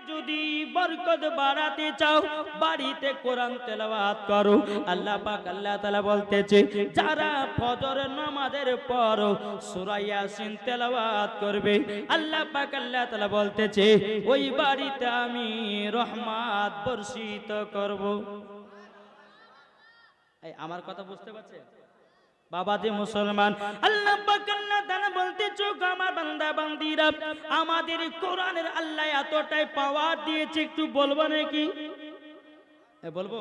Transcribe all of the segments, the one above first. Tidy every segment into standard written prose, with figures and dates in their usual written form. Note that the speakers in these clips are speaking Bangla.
যদি বরকত বাড়াতে চাও বাড়িতে কোরআন তেলাওয়াত করো। আল্লাহ পাক আল্লাহ তাআলা বলতেছে যারা ফজর নামাজের পর সূরা ইয়াসিন তেলাওয়াত করবে আল্লাহ পাক আল্লাহ তাআলা বলতেছে ওই বাড়িতে আমি রহমত বর্ষিত করব। এই আমার কথা বুঝতে পারছেন বাবাজি মুসলমান? আল্লাহ পাক আল্লাহ তাআলা বলতেছে আমার বান্দা বান্দীরা আমাদের কোরআনের আল্লাহ এতটাই পাওয়ার দিয়েছে একটু বলবো নাকি? বলবো?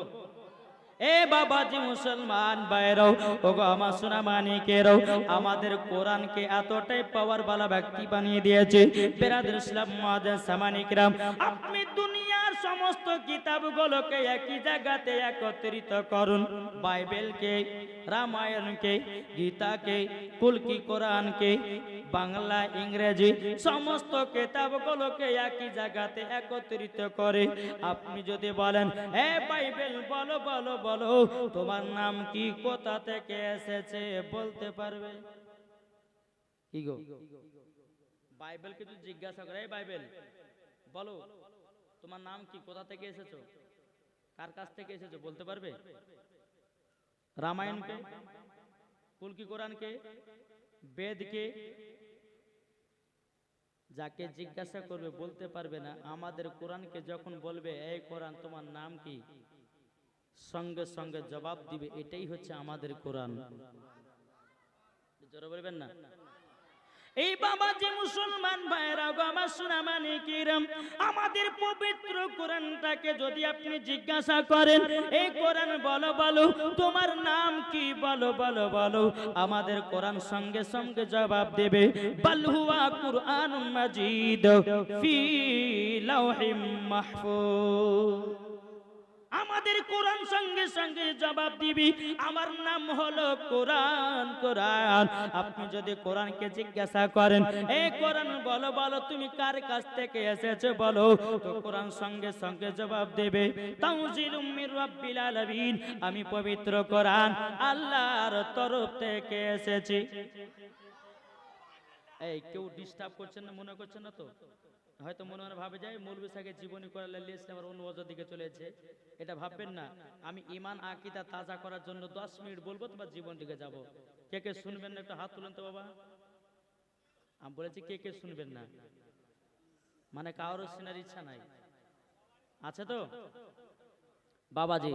এ বাবাজি মুসলমান ভাইরাও ওগো আমার সোনা মানিকেরাও আমাদের কোরআনকে এতটাই পাওয়ার বালা ব্যক্তি বানিয়ে দিয়েছে। বেরাদর ইসলাম মুআজ্জাজ সামানি কিরাম, আপনি দুনিয়ার সমস্ত কিতাবগুলোকে একই জায়গাতে একত্রিত করুন। বাইবেলকে, রামায়ণকে, গীতাকে, কুলকি কোরআনকে, বাংলা ইংরেজি সমস্ত কিতাবগুলোকে একই জায়গাতে একত্রিত করে আপনি যদি বলেন এ বাইবেল বলো বলো বলো তোমার নাম কি, কোথা থেকে এসেছে বলতে পারবে কি গো? বাইবেলকে যদি জিজ্ঞাসা করে এই বাইবেল বলো তোমার নাম কি, কোথা থেকে এসেছো, কার কাছ থেকে এসেছো বলতে পারবে? রামায়ণকে, কুলকি কোরআনকে, বেদকে যাকে জিজ্ঞাসা করবে বলতে পারবে না। আমাদের কোরআনকে যখন বলবে এই কোরআন তোমার নাম কি, সঙ্গে সঙ্গে জবাব দিবে এটাই হচ্ছে আমাদের কোরআন। জোরে বলবেন না? এই বাবাজি মুসলমান ভাইরা গো আমার সোনা মানিকেরা আমাদের পবিত্র কোরআনটাকে যদি আপনি জিজ্ঞাসা করেন এই কোরআন বলো বলো তোমার নাম কি, বলো বলো বলো, আমাদের কোরআন সঙ্গে সঙ্গে জবাব দেবে বাল হুয়া কুরআনুম মাজিদ ফি লাওহিম মাহফুজ। আমাদের কোরআন সঙ্গে সঙ্গে জবাব দিবি আমার নাম হলো কোরআন। কোরআন আপনি যদি কোরআনকে জিজ্ঞাসা করেন এই কোরআন বলো বলো তুমি কার কাছ থেকে এসেছো বলো, তো কোরআন সঙ্গে সঙ্গে জবাব দেবে তানজিলুম মির রাব্বিল আলামিন, আমি পবিত্র কোরআন আল্লাহর তরফ থেকে এসেছি। এই কেউ ডিস্টার্ব করছেন না মনে করছেন না তো? হয়তো মনে মনে ভাবে যায় মৌলভী সাহেবের জীবনী করালে লিস্ট আমার অন্য ওয়াজের দিকে চলেছে, এটা ভাববেন না। আমি ঈমান আকীদা তাজা করার জন্য 10 মিনিট বলবো তোমার জীবন দিকে যাব। কে কে শুনবেন না একটু হাত তুলেন তো বাবা। আমি বলেছি কে কে শুনবেন না, মানে কারোর শোনার ইচ্ছা নাই আছে তো? বাবাজি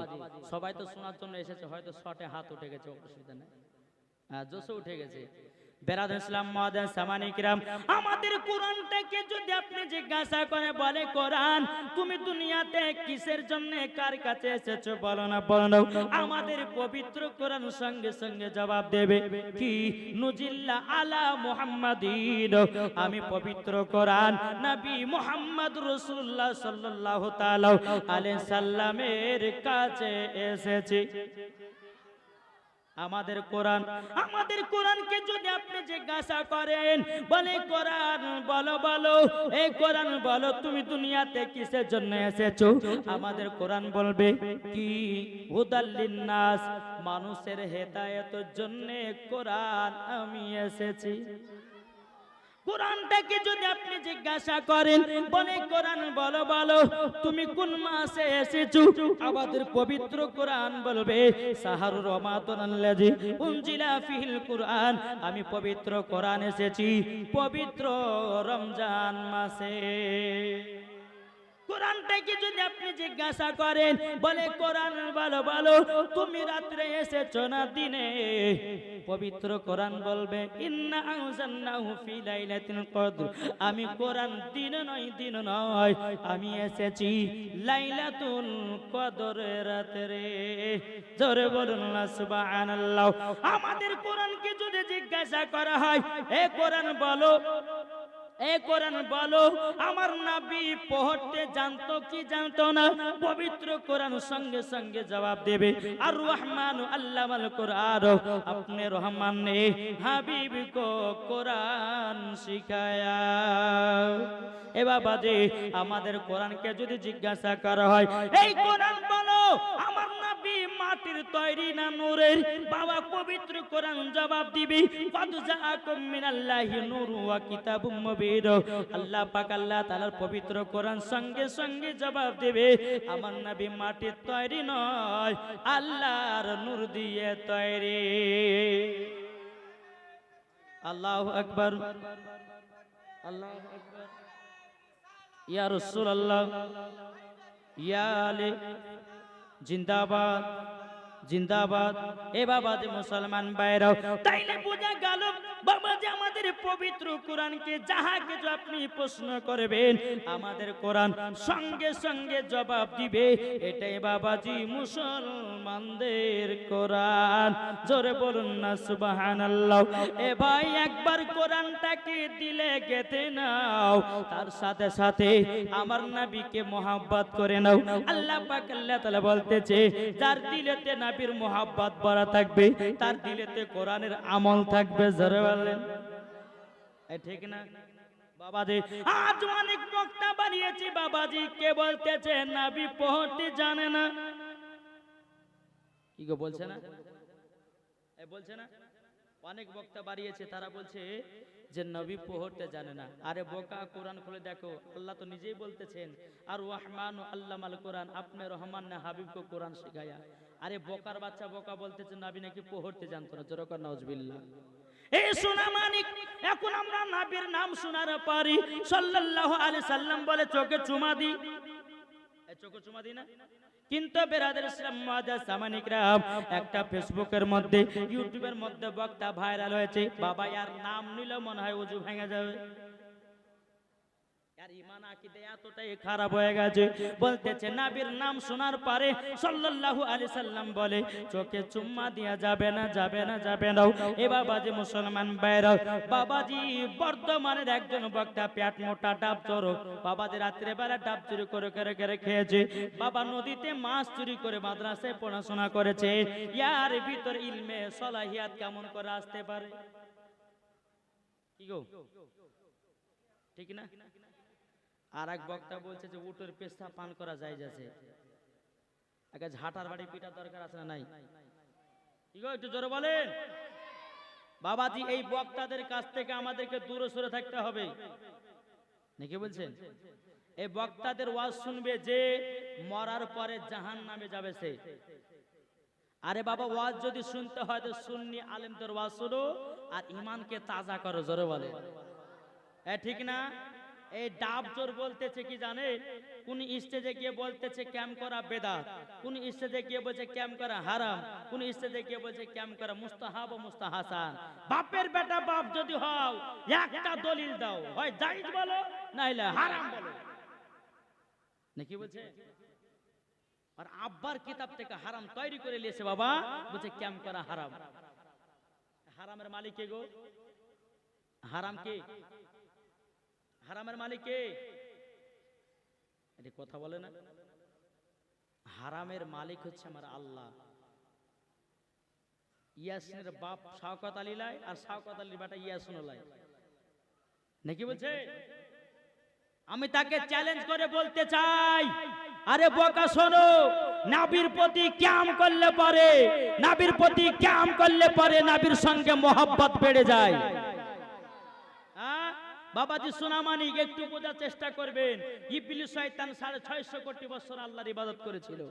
সবাই তো শোনার জন্য এসেছে, হয়তো শটে হাত উঠে গেছে, অসুবিধা নেই, জোশে উঠে গেছে। বেরাদর ইসলাম মুআজ্জাজ সামানি কিরাম আমাদের কোরআনটাকে যদি আপনি জিজ্ঞাসা করে বলে কোরআন তুমি দুনিয়াতে কিসের জন্য কার কাছে এসেছো বলো না বলো না, আমাদের পবিত্র কোরআন সঙ্গে সঙ্গে জবাব দেবে কি নুজিল্লা আলা মুহাম্মাদিন, আমি পবিত্র কোরআন নবী মুহাম্মদ রাসূলুল্লাহ সাল্লাল্লাহু তাআলা আলাইহি সাল্লামের কাছে এসেছি। আমাদের কোরআনকে যদি আপনি জিজ্ঞাসা করেন বলে কোরআন বলো বলো এই কোরআন বলো তুমি দুনিয়াতে কিসের জন্য এসেছো, আমাদের কোরআন বলবে কি হুদাল লিন্নাস, মানুষের হেদায়েতের জন্য কোরআন আমি এসেছি। কোরআনটাকে যদি আপনি জিজ্ঞাসা করেন বলে কোরআন বলো বলো তুমি কোন মাসে এসেছো, আমাদের পবিত্র কোরআন বলবে শাহরুর রমাদানাল্লাযী উনজিলা ফিহিল কোরআন, আমি পবিত্র কোরআন এসেছি পবিত্র রমজান মাসে। কোরআনটাকে যদি আপনি জিজ্ঞাসা করেন বলে কোরআন বলো বলো তুমি রাত্রে এসেছো না দিনে, পবিত্র কোরআন বলবে ইন্না আনজালনাহু ফি লাইলাতিল কদর, আমি কোরআন দিন নয় আমি এসেছি লাইলাতুল কদরের রাতে। জোরে বলুন না সুবহানাল্লাহ। আমাদের কোরআনকে যদি জিজ্ঞাসা করা হয় এ কোরআন বলো এ কোরআন বলো আমার নবী পড়তে জানতো কি জানতো না, পবিত্র কোরআন সঙ্গে সঙ্গে জবাব দেবে আর রহমান আল্লামাল কোরআন, আপনি রহমান ने হাবিব কো কোরআন শিখায়া। এ বাবা জি আমাদের কোরআনকে যদি জিজ্ঞাসা করা হয় এই কোরআন বলো আমার নবী মাটির তৈরি না নূরের? বাবা পবিত্র কোরআন জবাব দিবে, ফাদ জাআকুম মিনাল্লাহি নূরু ওয়া কিতাবুম মুবিন। আল্লাহ পাক আল্লাহ তাআলার পবিত্র কোরআন সঙ্গে সঙ্গে জবাব দেবে, আমার নবী মাটির তৈরি নয়, আল্লাহর নূর দিয়ে তৈরি। আল্লাহু আকবার, আল্লাহু আকবার। ইয়া রাসূলুল্লাহ, ইয়া আলী জিন্দাবাদ, জিন্দাবাদ। এ বাবা যে মুসলমান ভাইরাও, তাইলে বোঝা গেল বাবা যে আমাদের পবিত্র কোরআনকে যাহা কিছু আপনি প্রশ্ন করবেন, আমাদের কোরআন সঙ্গে সঙ্গে জবাব দিবে। এটাই বাবাজি মুসলমানদের কোরআন। জোরে বলুন না সুবহানাল্লাহ। এ ভাই একবার কোরআনটাকে দিলে গেতে নাও, তার সাথে সাথে আমার নবীকে মোহাব্বত করে নাও। আল্লাহ পাক আল্লাহ তাআলা বলতেছে, যার দিলেতে নবীর মোহাব্বত ভরা থাকবে, তার দিলেতে কোরআনের আমল থাকবে। জোরে বলেন, ঠিক না বাবাজি? আজ অনেক বক্তা বানিয়েছি বাবাজি, কে বলতেছে নবী পড়তে জানে না। কি গো বলছে না? বলছে না? অনেক বক্তা বাড়িয়েছে, তারা বলছে যে নবী পড়তে জানে না। আরে বোকা, কোরআন খুলে দেখো, আল্লাহ তো নিজেই বলতেছেন, আর রহমান আল্লামাল কোরআন, আপনি রহমান না হাবিবকে কোরআন শিখায়া। আরে বোকার বাচ্চা বোকা বলতেছে নবী নাকি পড়তে জানতো না। জোরে কর নাউজুবিল্লাহ। এই সোনা মানিক, এখন আমরা নবীর নাম শোনার পারি, সাল্লাল্লাহু আলাইহি সাল্লাম বলে চোখে চুমা দি। চোখে চুমা দি না? কিন্তু বেরাদের ইসলাম মুআজ্জাজ সামানিকরাম, একটা ফেসবুকের মধ্যে ইউটিউবের মধ্যে বক্তা ভাইরাল হয়েছে, বাবা ইয়ার নাম নিলে মনে হয় ওযু ভেঙে যাবে। আর ঈমান আকীদা এতটাই খারাপ হয়ে গেছে, বলতেছে নবীর নাম শোনার পরে সাল্লাল্লাহু আলাইহি সাল্লাম বলে চোখে চুম্মা দেয়া যাবে না, যাবে না, যাবে না। এ বাবাজি মুসলমান ভাইরা, বাবাজি বর্ধমানের একজন বক্তা পেট মোটা ডাব চোর, বাবাজি রাত্রে বেলা ডাব চুরি করে করে করে খেয়েছে। বাবা নদীতে মাছ চুরি করে মাদ্রাসায় পড়াশোনা করেছে। ইয়ার ভিতর ইলমে সলাহিয়াত কেমন করে আসতে পারে? কি গো ঠিক না? আর এক বক্তা বলছে যে উটের পেশা পান করা যায় যাচ্ছে। আগে ঝাঁটার বাড়ি পিটার দরকার আছে না নাই? কি গো একটু জোরে বলেন। বাবাজি এই বক্তাদের কাছ থেকে আমাদেরকে দূরে সরে থাকতে হবে, নাকি বলছেন? এই বক্তাদের ওয়াজ শুনবে যে মরার পরে জাহান্নামে যাবে সে। আরে বাবা ওয়াজ যদি শুনতে হয় তো সুন্নি আলেমদের ওয়াজ শুনো আর ঈমানকে তাজা করো। জোরে বলে ঠিক না? এই ডাব চোর বলতেছে কি জানে, কোন স্টেজে গিয়ে বলতেছে ক্যাম্প করা বেদাত, কোন স্টেজে গিয়ে বলছে ক্যাম্প করা হারাম, কোন স্টেজে গিয়ে বলছে ক্যাম্প করা মুস্তাহাব ও মুস্তাহাসান। বাপের বেটা বাপ যদি হও, একটা দলিল দাও, হয় জায়েজ বলো নাইলে হারাম বলো, নাকি বলছে? আর আব্বার কিতাব থেকে হারাম তৈরি করে নিয়েছে বাবা, বলছে ক্যাম্প করা হারাম। হারামের মালিক কে গো? হারাম কে? হারামের মালিক কে? এটা কথা বলে না। হারামের মালিক হচ্ছে আমার আল্লাহ। ইয়াসিনের বাপ শওকত আলী লাই আর শওকত আলীর বেটা ইয়াসিন লাই, নাকি বলছে? আমি তাকে চ্যালেঞ্জ করে বলতে চাই, আরে বোকা শোনো, নবীর প্রতি কিয়াম করলে পরে, নবীর প্রতি কিয়াম করলে পরে নবীর সঙ্গে মোহাব্বত বেড়ে যায়। বাবাজি সোনামানিক একটু বোঝার চেষ্টা করবেন। ইবলিস শয়তান 650 কোটি বছর আল্লাহর ইবাদত করেছিল।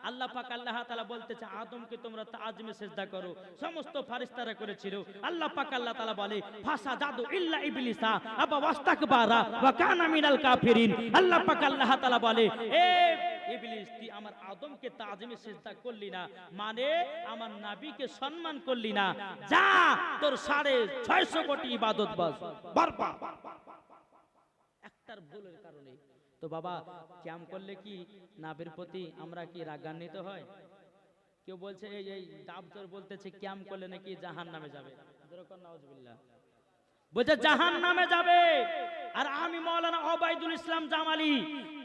আল্লাহ পাক আল্লাহ তাআলা বলতেছে আদমকে তোমরা তাজমে সিজদা করো, সমস্ত ফেরেশতারা করেছিল। আল্লাহ পাক আল্লাহ তাআলা বলে ফাসাদাদু ইল্লা ইবলিসা আবা ওয়াস্তাকবারা ওয়া কানা মিনাল কাফিরিন। আল্লাহ পাক আল্লাহ তাআলা বলে এ ইবলিস, তুই আমার আদমকে তাজমে সিজদা করলি না, মানে আমার নবীকে সম্মান করলি না, যা তোর 650 কোটি ইবাদত বরবাদ। একটার ভুলের কারণে। তো বাবা ক্যাম করলে কি নবীর প্রতি আমরা কি রাগান্বিত হয়? কেউ বলছে এই ডাবচোর বলতেছে ক্যাম করলে নাকি জাহান্নামে যাবে। নাউজুবিল্লাহ। বলছে জাহান্নামে যাবে। আর আমি মাওলানা ওবায়দুল ইসলাম জামালি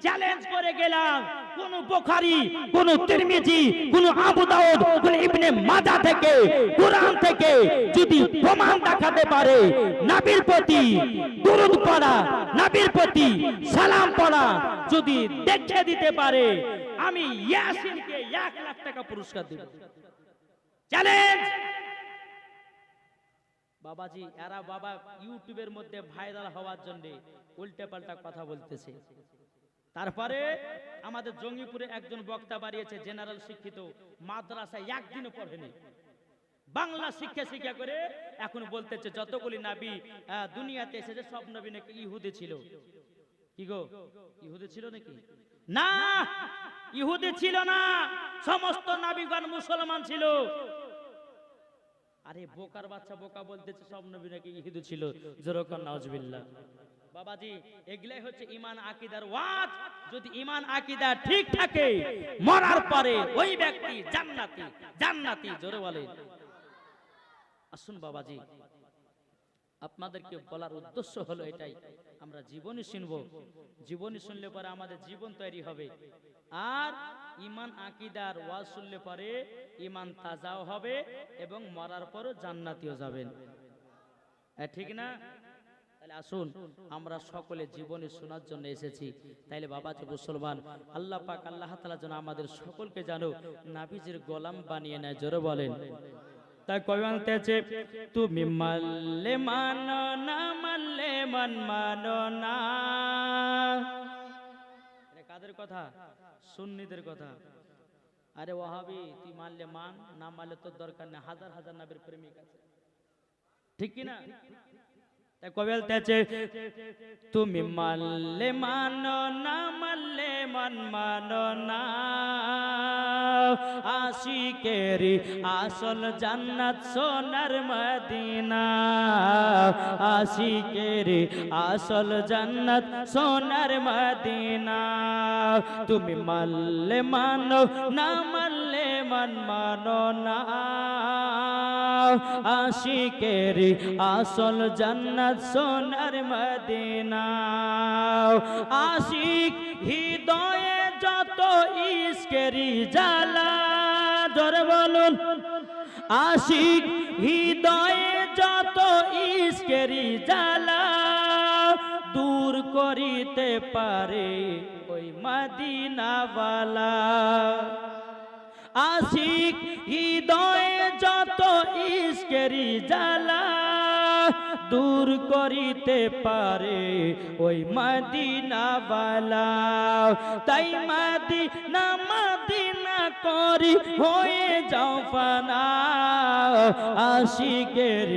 চ্যালেঞ্জ করে গেলাম, কোন বুখারী, কোন তিরমিজি, কোন আবু দাউদ, কোন ইবনে মাজাহ থেকে, কুরআন থেকে যদি প্রমাণ দেখাতে পারে নবীর প্রতি দুরূদ পড়া, নবীর প্রতি সালাম পড়া যদি দেখিয়ে দিতে পারে, আমি ইয়াসিনকে 1 লাখ টাকা পুরস্কার দেব। চ্যালেঞ্জ। বাবাজি এরা বাবা ইউটিউবের মধ্যে ভাইরাল হওয়ার জন্য উল্টে পাল্টা কথা বলতেছে। তারপরে আমাদের জঙ্গিপুরে একজন বক্তা বাড়িয়েছে, জেনারেল শিক্ষিত, মাদ্রাসায় একদিনও পড়েনি, বাংলা শিক্ষা করে এখন বলতেছে যতগুলি নবী দুনিয়াতে এসেছে সব নবী নাকি ইহুদি ছিল। কি গো, ইহুদি ছিল নাকি? না, ইহুদি ছিল না, সমস্ত নবীগণ মুসলমান ছিল। আরে বোকার বাচ্চা বোকা বলতেছে সব নবী নাকি ইহুদি ছিল। জোরকান নাউজুবিল্লাহ। বাবাজি এগুলাই হচ্ছে ঈমান আকীদার ওয়াজ। যদি ঈমান আকীদা ঠিক থাকে মরার পরে ওই ব্যক্তি জান্নাতি, জান্নাতি। জোরে বলেন। আসুন বাবাজি, আপনাদেরকে বলার উদ্দেশ্য হলো এটাই, আমরা জীবনী শুনবো, জীবনী শুনলে পরে আমাদের জীবন তৈরি হবে। আর ঈমান আকীদার ওয়াজ শুনলে পরে ঈমান তাজাও হবে এবং মরার পরও জান্নাতিও যাবেন। ঠিক না? তাহলে আসুন আমরা সকলে জীবনী শোনার জন্য এসেছি। তাইলে বাবাজি মুসলমান, আল্লাহ পাক আল্লাহ তাআলা যেন আমাদের সকলকে জানো নবীজির গোলাম বানিয়ে নেয়। জোরে বলেন। তাই কই বলতেছে, তুমি মানলে মানো না মানলে মানো না। এটা কাদের কথা? সুন্নিদের কথা। আরে ওয়াহাবি তুই মানলে মান, না মানলে তোর দরকার নেই, হাজার হাজার নবীর প্রেমিক আছে, ঠিক কি না? তাই কই বলতেছে, তুমি মানলে মানো না মানলে মানো না। আশিকেরি আসল জান্নাত সোনার মদিনা, আশিকেরি আসল জান্নাত সোনার মদিনা। তুমি মানলে মানো না মানলে মানো না। আশিকেরি আসল জান্নাত সোনার মদিনা। আশিক হৃদয়ে যত ইশকেরি জ্বালা, জোরে বলুন। আশিক হৃদয়ে যত ইশকেরি জ্বালা দূর করিতে পারে ওই মদিনাওয়ালা। আশিক হৃদয়ে যত ইশকেরি জ্বালা দূর করিতে পারে ওই মদিনাওয়ালা। তাই মদিনা মদিনা করি হয়ে যাও ফানা। আশিকের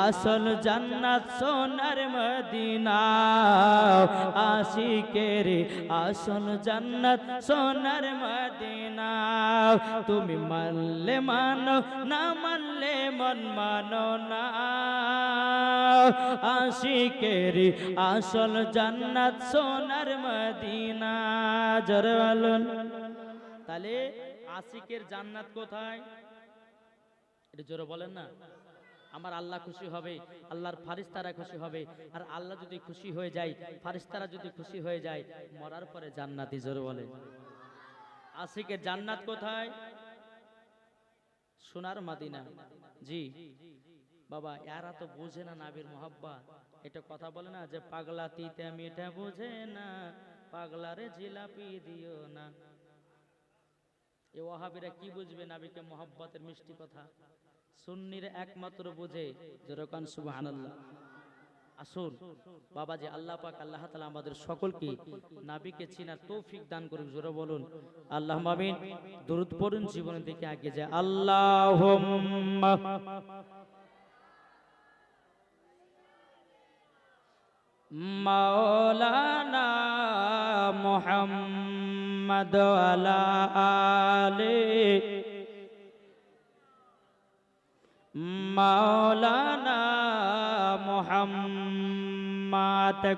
আসল জান্নাত সোনার মদিনা, আশিকের আসল জান্নাত সোনার মদিনা। তুমি মানলে মানো না মানলে মানো না। আশিকের আসল জান্নাত সোনার মদিনা। জোরে বলুন। তাহলে আশিকের জান্নাত কোথায়? এটা জোরে বলেন না। আমার আল্লাহ খুশি হবে, আল্লাহর ফারিস্তারা খুশি হবে। আর আল্লাহ যদি খুশি হয়ে যায়, ফারিস্তারা যদি খুশি হয়ে যায়, মরার পরে জান্নাতি। জোরে বলে। আশিকের জান্নাত কোথায়? সোনার মদিনা। জি বাবা, এরা তো বুঝে না নবীর মোহাব্বত। এটা কথা বলে না যে পাগলা তিতে মিঠা বুঝে না, পাগলারে জিলাপি দিও না। এ ওয়াহাবিরা কি বুঝবে নবীকে মোহাব্বতের মিষ্টি কথা? সুন্নিরা একমাত্র বুঝে। যেরকম সুবহানাল্লাহ। আসুন বাবাজি, আল্লাহ পাক আল্লাহ তাআলা আমাদের সকলকে নবীকে চিনার তৌফিক দান করুন। জোরে বলুন আল্লাহুম্মা আমিন। দরুদ পড়ুন, জীবনের দিকে এগিয়ে যায়। আল্লাহুম্মা মাওলানা মুহাম্মদ আলা আলে মাওলানা মুহাম্মদ।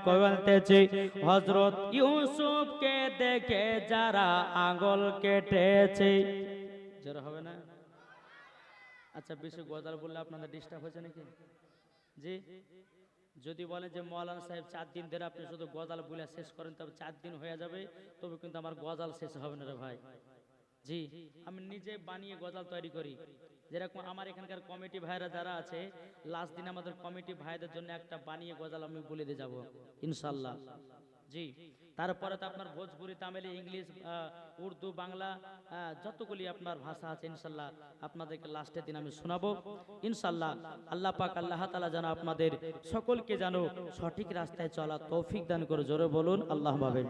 বলতেছে হযরত ইউসুফকে দেখে যারা আঙ্গুল কেটেছে। যারা হবে না। আচ্ছা বেশি গজাল বললে আপনাদের ডিস্টার্ব হয়েছে নাকি? জি যদি বলেন যে মৌলানা সাহেব 4 দিন ধরে আপনি শুধু গজাল বলে শেষ করেন, তবে 4 দিন হয়ে যাবে, তবে কিন্তু আমার গজাল শেষ হবে না রে ভাই। জি, আমি নিজে বানিয়ে গজাল তৈরি করি। যেরকম আমার এখানকার কমিটি ভাইরা যারা আছে, লাস্ট দিন আমাদের কমিটি ভাইদের জন্য একটা বানিয়ে গজাল আমি বলে দিয়ে যাবো ইনশাল্লাহ। জি, তারপরে তো আপনার ভোজপুরি, তামিলি, ইংলিশ, উর্দু, বাংলা, যতগুলি আপনার ভাষা আছে ইনশাল্লাহ আপনাদেরকে লাস্টের দিন আমি শোনাবো ইনশাল্লাহ। আল্লাহ পাক আল্লাহ তাআলা যেন আপনাদের সকলকে যেন সঠিক রাস্তায় চলা তৌফিক দান করে, জোরে বলুন আল্লাহুম্মা আমিন।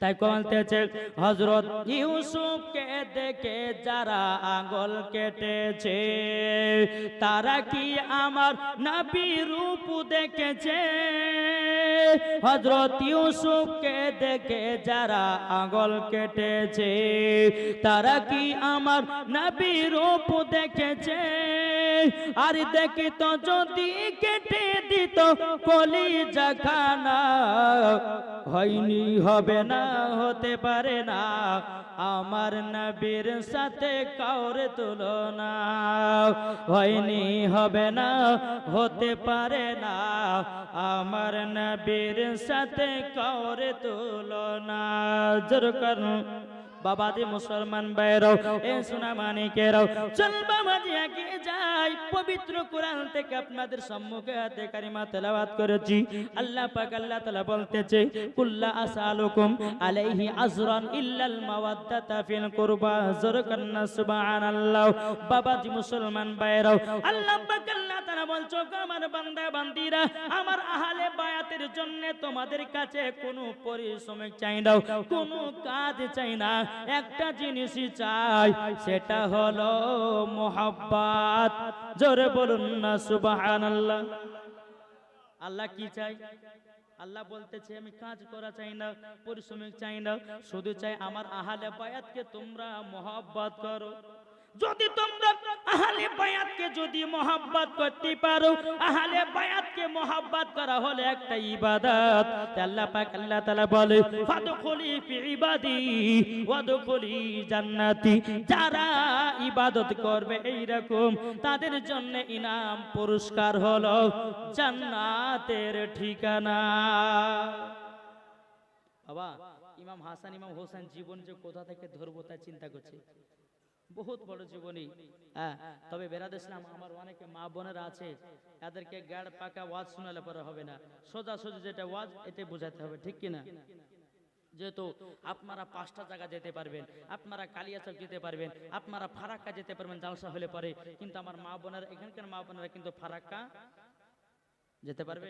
তাই বলতেছে হযরত ইউসুফকে দেখে যারা আঙ্গুল কেটেছে, তারা কি আমার নবীর রূপ দেখেছে? হযরত ইউসুফকে দেখে যারা আঙ্গুল কেটেছে, তারা কি আমার নবীর রূপ দেখেছে? আর দেখি তো যদি কেটে দিত কলিজা খানা, হয়নি, হবে না, হতে পারে না আমার নবীর সাথে কাউরে তুলনা, হয়নি, হবে না, হতে পারে না আমার নবীর সাথে কাউরে তুলনা। জোর করুন বাবাজি মুসলমান ভাইরাও, এ সোনা মানিকেরাও, চল বাবাজি এগিয়ে যাই। পবিত্র কোরআন থেকে আপনাদের সম্মুখে হাতে কারিমা তেলাওয়াত করেছি। আল্লাহ পাক আল্লাহ তাআলা বলতেছে, কুল্লা আসালুকুম আলাইহি আজরান ইল্লাল মাওয়াদ্দাতা ফিল কুরবা। জোর করুন সুবহানাল্লাহ। বাবাজি মুসলমান ভাইরাও, আল্লাহ পাক আল্লাহ তাআলা বলছো, আমার বান্দা বান্দিরা, আমার আহলে বায়াতের জন্য তোমাদের কাছে কোনো পরিশ্রম চাই না, কোনো কাজ চাই না, একটা জিনিসই চাই, সেটা হলো মোহাব্বত। জোরে বলুন না সুবহানাল্লাহ। আল্লাহ কি চাই? আল্লাহ বলতেছে আমি কাজ করা চাই না, পরিশ্রমিক চাই না, শুধু চাই আমার আহলে বায়াতকে তোমরা মোহাব্বত করো। যদি তোমরা আহলে বায়াতকে যদি মোহাব্বত করতে পারো, আহলে বায়াতকে মোহাব্বত করা হলো একটা ইবাদত। আল্লাহ পাক আল্লাহ তাআলা বলে, ফাদখুলি ফি ইবাদি ওয়াদখুলি জান্নাতি। যারা ইবাদত করবে এইরকম, তাদের জন্য ইনাম পুরস্কার হলো জান্নাতের ঠিকানা। বাবা, ইমাম হাসান ইমাম হোসেন জীবন যে কোথা থেকে ধরবো তা চিন্তা করছে, বহুত বড় জীবনী। তবে বেরাদ ইসলাম, আমার অনেকে মা বোনেরা আছে, এদেরকে গাড় পাকা ওয়াজ শোনালে পরে হবে না, সোজা সোজা যেটা ওয়াজ এটাই বোঝাতে হবে, ঠিক কিনা? যেহেতু আপনারা 5টা জায়গা যেতে পারবেন, আপনারা কালিয়াচক যেতে পারবেন, আপনারা ফারাক্কা যেতে পারবেন জালসা হলে পরে, কিন্তু আমার মা বোনেরা, এখানকার মা বোনেরা কিন্তু ফারাক্কা যেতে পারবে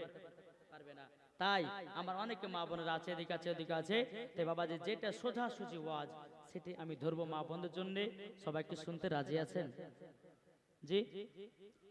না। তাই আমার অনেকে মা বোনেরা আছে, এদিকে আছে ওদিকে আছে, তাই বাবা যেটা সোজাসুজি ওয়াজ সেটি আমি ধরবো মা বোনদের জন্য। সবাইকে শুনতে রাজি আছেন? জি।